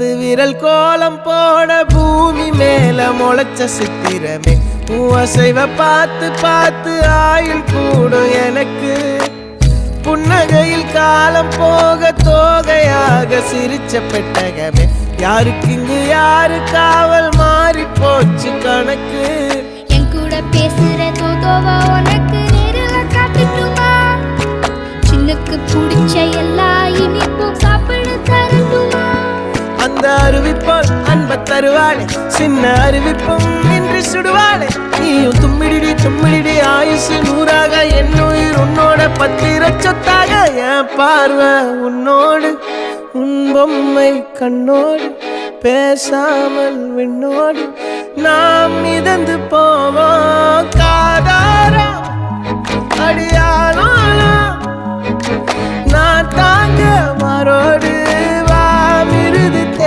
10 விரல் கோலம் போட பூமி மேல முளைச்ச சித்திரமே அசைவ பார்த்து பார்த்து ஆயுள் கூடும் எனக்கு புன்னகையில் காலம் போக தோகையாக சிரிச்ச பெட்டகமே யாருக்கு இங்கு யாரு காவல் மாறி போச்சு கணக்கு என் கூட பேசுற தோதோவா உனக்கு நேரில் காட்டுட்டுமா சின்னக்கு பிடிச்ச எல்லா இனிப்பும் சாப்பிட தரட்டுமா அந்த அறிவிப்போல் அன்ப தருவாளே சின்ன அறிவிப்பும் இன்று சுடுவாளே நீயும் தும்மிடி ஆயுசு 100ஆக என் உயிர் உன்னோட 10 சொத்தாக என் பார்வை உன்னோடு உன் பொம்மை கண்ணோடு பேசாமல் விண்ணோடு நாம் மிதந்து போவோம் காதாரா அடியானோ நான் தாங்க மாறோடு